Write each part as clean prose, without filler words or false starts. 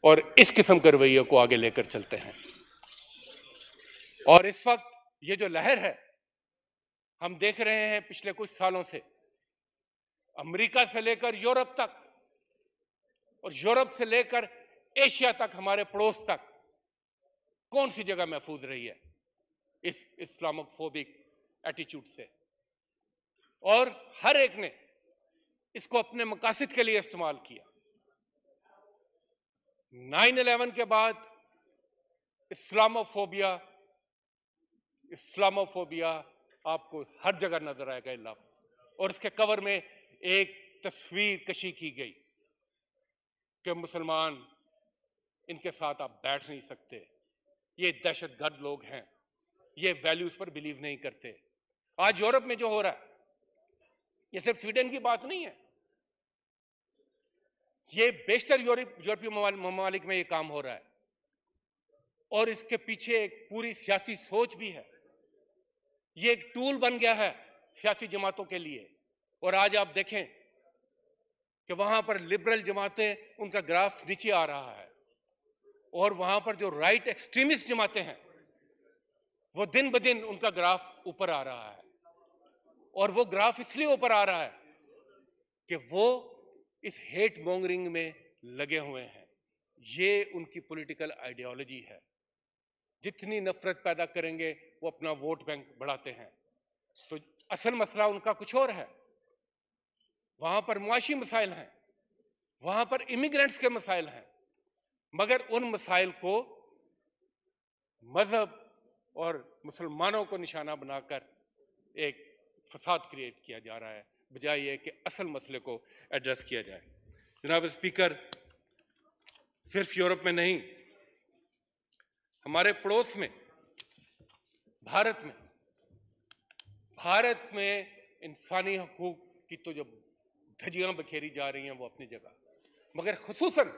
और इस किस्म के रवैये को आगे लेकर चलते हैं। और इस वक्त ये जो लहर है हम देख रहे हैं पिछले कुछ सालों से, अमेरिका से लेकर यूरोप तक और यूरोप से लेकर एशिया तक, हमारे पड़ोस तक, कौन सी जगह महफूज रही है इस इस्लामोफोबिक एटीट्यूड से। और हर एक ने इसको अपने मकासद के लिए इस्तेमाल किया। 9/11 के बाद इस्लामोफोबिया आपको हर जगह नजर आएगा ये लफ्ज, और इसके कवर में एक तस्वीर कशी की गई कि मुसलमान, इनके साथ आप बैठ नहीं सकते, ये दहशतगर्द लोग हैं, ये वैल्यूज पर बिलीव नहीं करते। आज यूरोप में जो हो रहा है, ये सिर्फ स्वीडन की बात नहीं है, ये बेशतर यूरोपीय ममालिक में ये काम हो रहा है। और इसके पीछे एक पूरी सियासी सोच भी है। ये एक टूल बन गया है सियासी जमातों के लिए। और आज आप देखें कि वहां पर लिबरल जमातें, उनका ग्राफ नीचे आ रहा है, और वहां पर जो राइट एक्सट्रीमिस्ट जमातें हैं वो दिन ब दिन उनका ग्राफ ऊपर आ रहा है। और वो ग्राफ इसलिए ऊपर आ रहा है कि वो इस हेट मॉन्गरिंग में लगे हुए हैं। ये उनकी पॉलिटिकल आइडियोलॉजी है। जितनी नफरत पैदा करेंगे वो अपना वोट बैंक बढ़ाते हैं। तो असल मसला उनका कुछ और है। वहां पर मुआशी मसाइल हैं, वहां पर इमिग्रेंट्स के मसाइल हैं, मगर उन मसाइल को मजहब और मुसलमानों को निशाना बनाकर एक फसाद क्रिएट किया जा रहा है, बजाय ये कि असल मसले को एड्रेस किया जाए। जनाब स्पीकर, सिर्फ यूरोप में नहीं, हमारे पड़ोस में भारत में इंसानी हकूक की तो जो धज्जियां बखेरी जा रही हैं वो अपनी जगह, मगर खुसूसन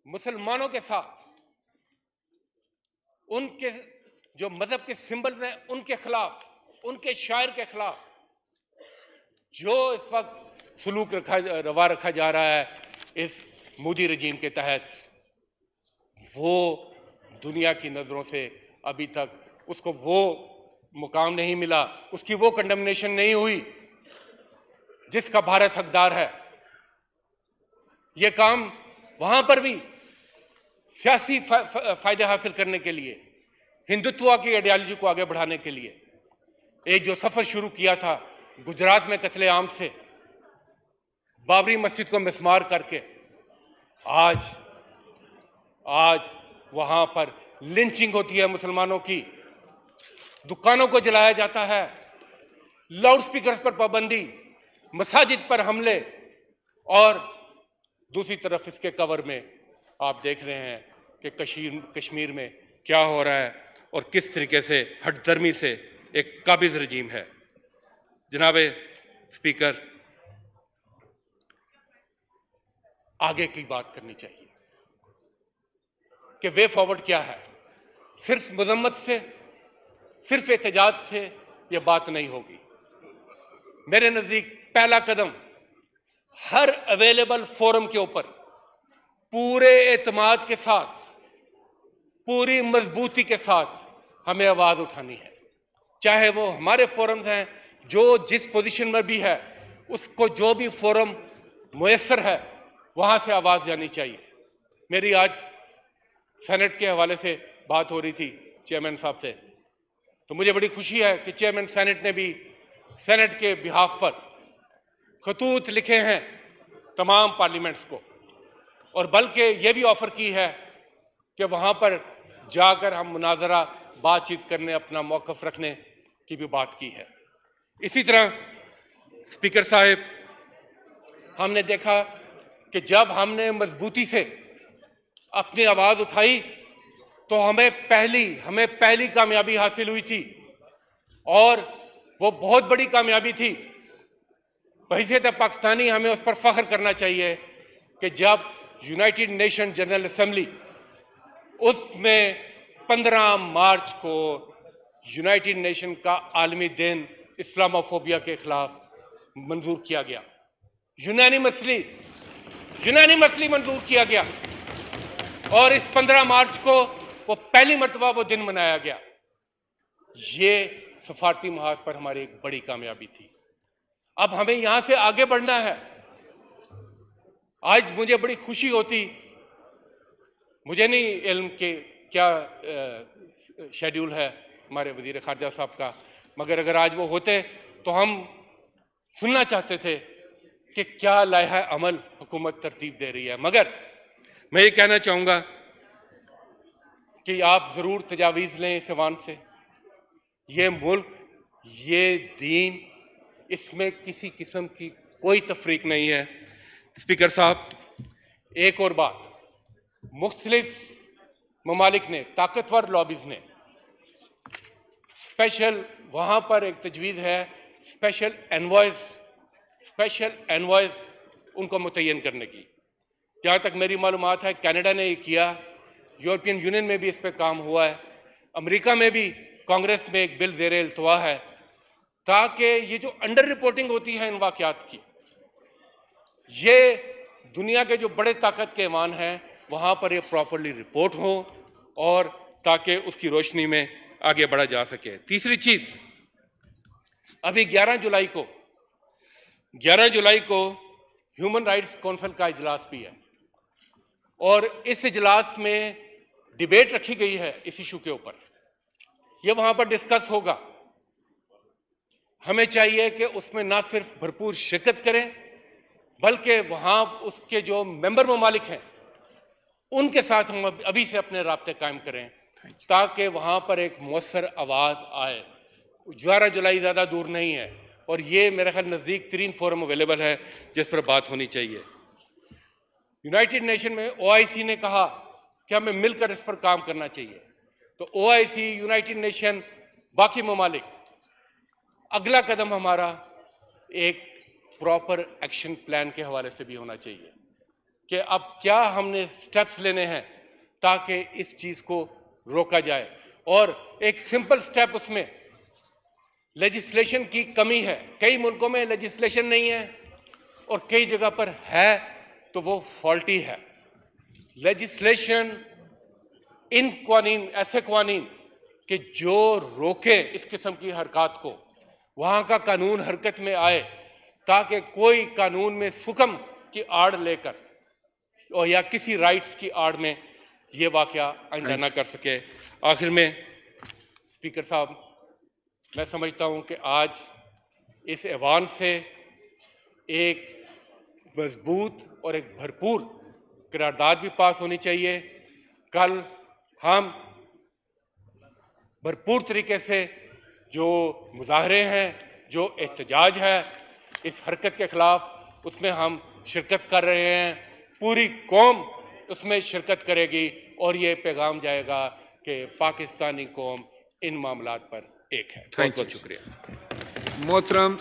मुसलमानों के साथ उनके जो मजहब के सिंबल्स हैं उनके खिलाफ, उनके शायर के खिलाफ जो इस वक्त सलूक रवा रखा जा रहा है इस मोदी रजीम के तहत, वो दुनिया की नजरों से अभी तक उसको वो मुकाम नहीं मिला, उसकी वो कंडेमनेशन नहीं हुई जिसका भारत हकदार है। ये काम वहां पर भी सियासी फायदे हासिल करने के लिए, हिंदुत्व की आइडियोलॉजी को आगे बढ़ाने के लिए एक जो सफर शुरू किया था गुजरात में कत्लेआम से, बाबरी मस्जिद को मिसमार करके, आज वहां पर लिंचिंग होती है मुसलमानों की, दुकानों को जलाया जाता है, लाउड स्पीकर पर पाबंदी, मसाजिद पर हमले, और दूसरी तरफ इसके कवर में आप देख रहे हैं कि कश्मीर में क्या हो रहा है और किस तरीके से हठधर्मी से एक काबिज रजीम है। जनाब स्पीकर, आगे की बात करनी चाहिए कि वे फॉरवर्ड क्या है। सिर्फ मजम्मत से, सिर्फ एहतजाज से यह बात नहीं होगी। मेरे नजदीक पहला कदम हर अवेलेबल फोरम के ऊपर पूरे एतमाद के साथ, पूरी मजबूती के साथ हमें आवाज उठानी है। चाहे वो हमारे फोरम्स हैं, जो जिस पोजीशन में भी है उसको जो भी फोरम मुयस्सर है वहां से आवाज जानी चाहिए। मेरी आज सेनेट के हवाले से बात हो रही थी चेयरमैन साहब से, तो मुझे बड़ी खुशी है कि चेयरमैन सेनेट ने भी सेनेट के बिहाफ पर खतूत लिखे हैं तमाम पार्लियामेंट्स को, और बल्कि ये भी ऑफर की है कि वहां पर जाकर हम मुनाजरा, बातचीत करने, अपना मौक़िफ़ रखने की भी बात की है। इसी तरह स्पीकर साहब, हमने देखा कि जब हमने मजबूती से अपनी आवाज उठाई तो हमें पहली कामयाबी हासिल हुई थी, और वो बहुत बड़ी कामयाबी थी। बहैसियत पाकिस्तानी हमें उस पर फख्र करना चाहिए कि जब यूनाइटेड नेशन जनरल असेंबली, उसमें 15 मार्च को यूनाइटेड नेशन का आलमी दिन इस्लामोफोबिया के खिलाफ मंजूर किया गया, यूनानिमसली मंजूर किया गया। और इस 15 मार्च को वो पहली मर्तबा वो दिन मनाया गया। ये सफारती महाज पर हमारी एक बड़ी कामयाबी थी। अब हमें यहां से आगे बढ़ना है। आज मुझे बड़ी खुशी होती, मुझे नहीं इल्म के क्या शेड्यूल है हमारे वजीर खारजा साहब का, मगर अगर आज वो होते तो हम सुनना चाहते थे कि क्या लायहा अमल हुकूमत तरतीब दे रही है। मगर मैं ये कहना चाहूंगा कि आप जरूर तजावीज़ लें इस ऐवान से। ये मुल्क, ये दीन, इसमें किसी किस्म की कोई तफरीक नहीं है। स्पीकर साहब, एक और बात, मुख्तलिफ ममालिक ने, ताकतवर लॉबीज ने स्पेशल, वहां पर एक तजवीज़ है स्पेशल एनवॉयज उनको मुतय्यन करने की। जहाँ तक मेरी मालूमात है कनाडा ने ये किया, यूरोपियन यूनियन में भी इस पर काम हुआ है, अमेरिका में भी कांग्रेस में एक बिल ज़ेरे इल्तवा है, ताकि ये जो अंडर रिपोर्टिंग होती है इन वाक़यात की, ये दुनिया के जो बड़े ताकत के ऐवान हैं वहाँ पर ये प्रॉपरली रिपोर्ट हो और ताकि उसकी रोशनी में आगे बढ़ा जा सके। तीसरी चीज़, अभी 11 जुलाई को ह्यूमन राइट्स काउंसिल का इजलास भी है और इस इजलास में डिबेट रखी गई है इस इशू के ऊपर। ये वहां पर डिस्कस होगा। हमें चाहिए कि उसमें ना सिर्फ भरपूर शिरकत करें, बल्कि वहां उसके जो मेंबर ममालिक हैं उनके साथ हम अभी से अपने राब्ते कायम करें ताकि वहां पर एक मौसर आवाज़ आए। 11 जुलाई ज़्यादा दूर नहीं है और ये मेरे ख्याल नज़दीक तरीन फोरम अवेलेबल है जिस पर बात होनी चाहिए। यूनाइटेड नेशन में OIC ने कहा कि हमें मिलकर इस पर काम करना चाहिए, तो OIC, यूनाइटेड नेशन, बाकी ममालिक, अगला कदम हमारा एक प्रॉपर एक्शन प्लान के हवाले से भी होना चाहिए कि अब क्या हमने स्टेप्स लेने हैं ताकि इस चीज़ को रोका जाए। और एक सिंपल स्टेप, उसमें लेजिस्लेशन की कमी है। कई मुल्कों में लेजिस्लेशन नहीं है और कई जगह पर है तो वो फॉल्टी है। लेजिस्लेशन, इन कानून, ऐसे कानून कि जो रोके इस किस्म की हरकत को, वहाँ का कानून हरकत में आए ताकि कोई कानून में सुकम की आड़ लेकर और या किसी राइट्स की आड़ में ये वाकया आइंदा ना कर सके। आखिर में स्पीकर साहब, मैं समझता हूँ कि आज इस ऐवान से एक मजबूत और एक भरपूर करारदाद भी पास होनी चाहिए। कल हम भरपूर तरीके से जो मुजाहरे हैं, जो एहतजाज है इस हरकत के खिलाफ, उसमें हम शिरकत कर रहे हैं। पूरी कौम उसमें शिरकत करेगी और ये पैगाम जाएगा कि पाकिस्तानी कौम इन मामलात पर एक है। बहुत बहुत शुक्रिया। मोहतरम